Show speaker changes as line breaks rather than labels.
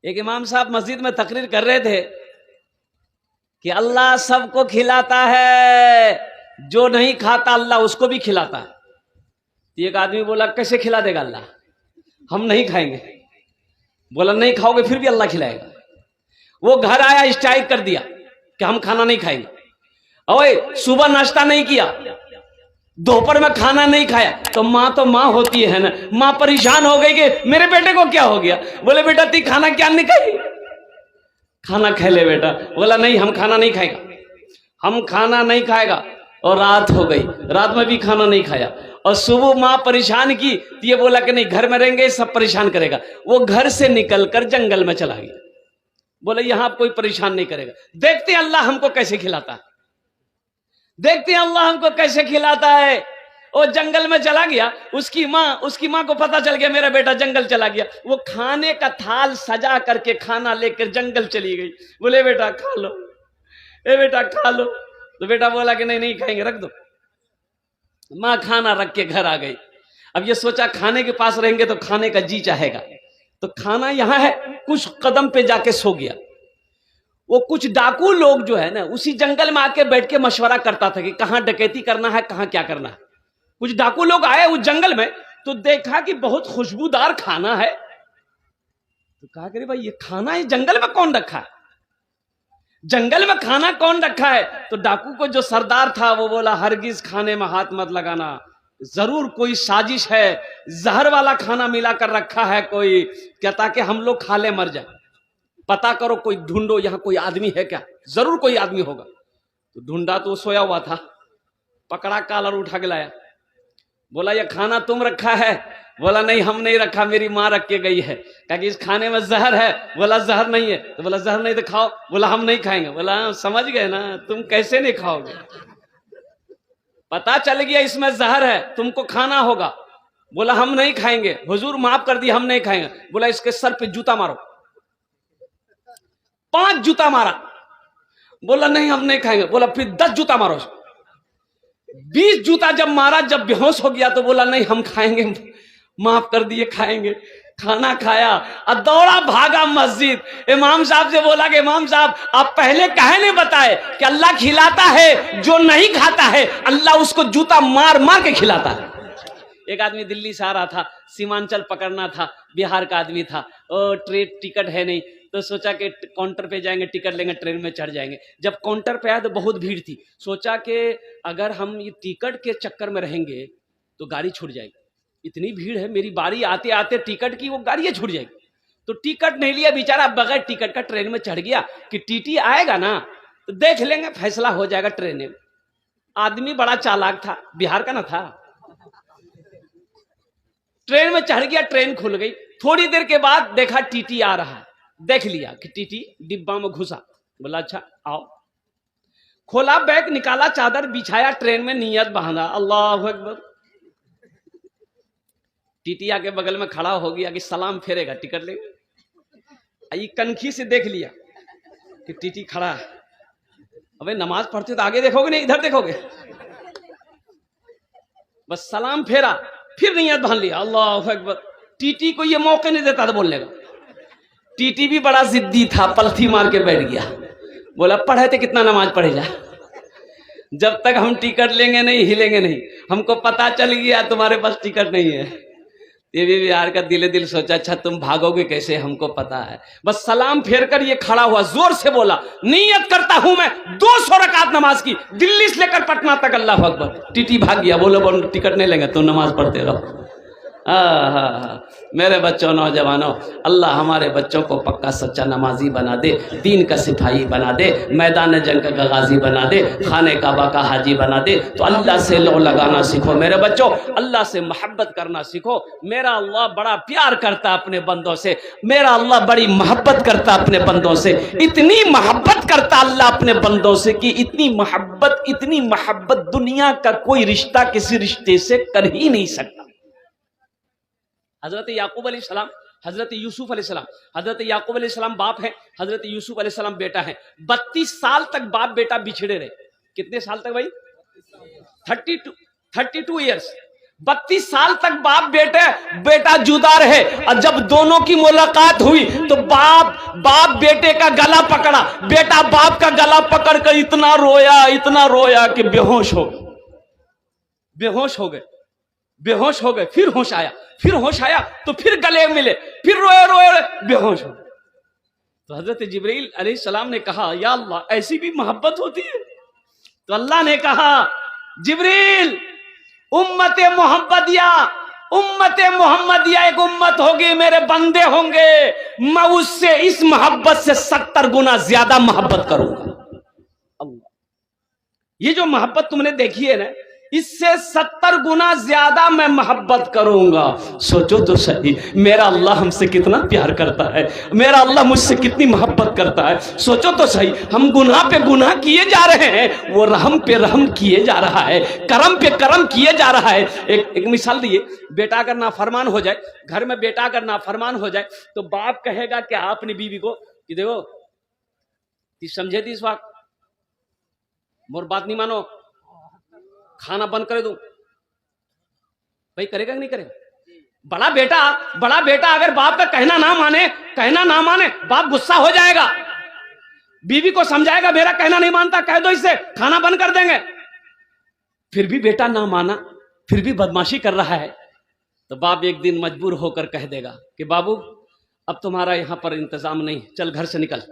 एक इमाम साहब मस्जिद में तकरीर कर रहे थे कि अल्लाह सबको खिलाता है, जो नहीं खाता अल्लाह उसको भी खिलाता है। एक आदमी बोला कैसे खिला देगा अल्लाह, हम नहीं खाएंगे। बोला नहीं खाओगे फिर भी अल्लाह खिलाएगा। वो घर आया, स्ट्राइक कर दिया कि हम खाना नहीं खाएंगे। ओए सुबह नाश्ता नहीं किया, दोपहर में खाना नहीं खाया, तो माँ होती है ना, माँ परेशान हो गई कि मेरे बेटे को क्या हो गया। बोले बेटा ती खाना क्या नहीं खाई, खाना खा ले बेटा। बोला नहीं हम खाना नहीं खाएगा, हम खाना नहीं खाएगा। और रात हो गई, रात में भी खाना नहीं खाया। और सुबह माँ परेशान की तो ये बोला कि नहीं घर में रहेंगे सब परेशान करेगा। वो घर से निकलकर जंगल में चला गया। बोले यहां कोई परेशान नहीं करेगा, देखते अल्लाह हमको कैसे खिलाता है, देखते हैं अल्लाह हमको कैसे खिलाता है। वो जंगल में चला गया, उसकी माँ को पता चल गया मेरा बेटा जंगल चला गया। वो खाने का थाल सजा करके खाना लेकर जंगल चली गई। बोले बेटा खा लो, ए बेटा खा लो। तो बेटा बोला कि नहीं खाएंगे, रख दो। माँ खाना रख के घर आ गई। अब ये सोचा खाने के पास रहेंगे तो खाने का जी चाहेगा, तो खाना यहां है, कुछ कदम पे जाके सो गया। वो कुछ डाकू लोग जो है ना उसी जंगल में आके बैठ के मशवरा करता था कि कहां डकैती करना है, कहां क्या करना है। कुछ डाकू लोग आए उस जंगल में तो देखा कि बहुत खुशबूदार खाना है। तो कहा कि भाई ये खाना इस जंगल में कौन रखा है, जंगल में खाना कौन रखा है। तो डाकू को जो सरदार था वो बोला हरगिज खाने में हाथ मत लगाना, जरूर कोई साजिश है, जहर वाला खाना मिलाकर रखा है कोई, क्या ताकि हम लोग खा ले मर जाए। पता करो, कोई ढूंढो, यहां कोई आदमी है क्या, जरूर कोई आदमी होगा। तो ढूंढा तो वो सोया हुआ था, पकड़ा, कॉलर उठा के लाया। बोला ये खाना तुम रखा है। बोला नहीं हम नहीं रखा, मेरी माँ रख के गई है, कहा कि इस खाने में जहर है। बोला जहर नहीं है। तो बोला जहर नहीं तो खाओ। बोला हम नहीं खाएंगे। बोला समझ गए ना, तुम कैसे नहीं खाओगे, पता चल गया इसमें जहर है, तुमको खाना होगा। बोला हम नहीं खाएंगे, हुजूर माफ कर दी हम नहीं खाएंगे। बोला इसके सर पे जूता मारो। 5 जूता मारा। बोला नहीं हम नहीं खाएंगे। बोला फिर 10 जूता मारो। 20 जूता जब मारा, जब बेहोश हो गया तो बोला नहीं हम खाएंगे, माफ कर दिए खाएंगे। खाना खाया और दौड़ा भागा मस्जिद। इमाम साहब से बोला कि इमाम साहब आप पहले काहे नहीं बताए कि अल्लाह खिलाता है, जो नहीं खाता है अल्लाह उसको जूता मार मार के खिलाता है। एक आदमी दिल्ली से आ रहा था, सीमांचल पकड़ना था, बिहार का आदमी था। ट्रेन टिकट है नहीं, तो सोचा कि काउंटर पे जाएंगे, टिकट लेंगे, ट्रेन में चढ़ जाएंगे। जब काउंटर पे आया तो बहुत भीड़ थी। सोचा कि अगर हम ये टिकट के चक्कर में रहेंगे तो गाड़ी छूट जाएगी, इतनी भीड़ है, मेरी बारी आते आते टिकट की वो गाड़ी छूट जाएगी। तो टिकट नहीं लिया बेचारा, बगैर टिकट का ट्रेन में चढ़ गया कि टीटी आएगा ना तो देख लेंगे, फैसला हो जाएगा ट्रेन में। आदमी बड़ा चालाक था, बिहार का ना था। ट्रेन में चढ़ गया, ट्रेन खुल गई। थोड़ी देर के बाद देखा टीटी आ रहा है, देख लिया कि टीटी डिब्बा में घुसा। बोला अच्छा आओ। खोला बैग, निकाला, चादर बिछाया, ट्रेन में नियत बांधा, अल्लाह अकबर। टीटी आके बगल में खड़ा हो गया कि सलाम फेरेगा, टिकट लेगा। ये कनखी से देख लिया कि टीटी खड़ा है। अबे नमाज पढ़ते तो आगे देखोगे नहीं, इधर देखोगे। बस सलाम फेरा, फिर नियत बांध लिया, अल्लाह अकबर। टीटी को ये मौके नहीं देता था बोलने का। टीटी भी बड़ा जिद्दी था, पलथी मार के बैठ गया। बोला पढ़े थे कितना नमाज पढ़े जा, जब तक हम टिकट लेंगे नहीं हिलेंगे नहीं। हमको पता चल गया तुम्हारे पास टिकट नहीं है। ये भी बिहार का दिले दिल सोचा अच्छा तुम भागोगे कैसे, हमको पता है। बस सलाम फेर कर ये खड़ा हुआ, जोर से बोला नियत करता हूं मैं 200 रकात नमाज की, दिल्ली से लेकर पटना तक, अल्लाह अकबर। टीटी भाग गया। बोलो टिकट नहीं लेंगे, तुम नमाज पढ़ते रहो। मेरे बच्चों, नौजवानों, अल्लाह हमारे बच्चों को पक्का सच्चा नमाजी बना दे, दीन का सिपाही बना दे, मैदान जंग का गाजी बना दे, खाने काबा का हाजी बना दे। तो अल्लाह से लो लगाना सीखो मेरे बच्चों, अल्लाह से मोहब्बत करना सीखो। मेरा अल्लाह बड़ा प्यार करता अपने बंदों से, मेरा अल्लाह बड़ी मोहब्बत करता अपने बंदों से। इतनी मोहब्बत करता अल्लाह अपने बंदों से कि इतनी मोहब्बत दुनिया का कोई रिश्ता किसी रिश्ते से कर ही नहीं सकता। हजरत याकूब अलैहिस्सलाम, हजरत यूसुफ अलैहिस्सलाम, हजरत याकूब अलैहिस्सलाम बाप है, हजरत यूसुफ अलैहिस्सलाम बेटा है। 32 साल तक बाप बेटा बिछड़े रहे। कितने साल तक भाई? 32 ईयर्स। 32 साल तक बाप बेटा जुदा रहे, और जब दोनों की मुलाकात हुई तो बाप बेटे का गला पकड़ा, बेटा बाप का गला पकड़ कर इतना रोया कि बेहोश हो गए। फिर होश आया तो फिर गले मिले, फिर रोए बेहोश हो। तो हजरत जिब्रील अलैहिस्सलाम ने कहा, या अल्लाह, ऐसी भी मोहब्बत होती है? तो अल्लाह ने कहा, जिब्रील, उम्मत मोहम्मदिया एक उम्मत होगी, मेरे बंदे होंगे, मैं उससे इस मोहब्बत से 70 गुना ज्यादा मोहब्बत करूंगा। अल्लाह, ये जो मोहब्बत तुमने देखी है ना, इससे 70 गुना ज्यादा मैं मोहब्बत करूंगा। सोचो तो सही, मेरा अल्लाह हमसे कितना प्यार करता है, मेरा अल्लाह मुझसे कितनी मोहब्बत करता है। सोचो तो सही, हम गुनाह पे गुनाह किए जा रहे हैं, वो रहम पे रहम किए जा रहा है, करम पे करम किए जा रहा है। एक मिसाल दिए, बेटा अगर नाफरमान हो जाए, घर में बेटा अगर नाफरमान हो जाए तो बाप कहेगा कि अपनी बीवी को कि देखो, समझे थी इस वक्त, मोर बात नहीं मानो, खाना बंद करे दूं। भाई करेगा कि नहीं करेगा? बड़ा बेटा अगर बाप का कहना ना माने, बाप गुस्सा हो जाएगा, बीवी को समझाएगा मेरा कहना नहीं मानता, कह दो इससे, खाना बंद कर देंगे। फिर भी बेटा ना माना, फिर भी बदमाशी कर रहा है, तो बाप एक दिन मजबूर होकर कह देगा कि बाबू, अब तुम्हारा यहां पर इंतजाम नहीं, चल घर से निकल।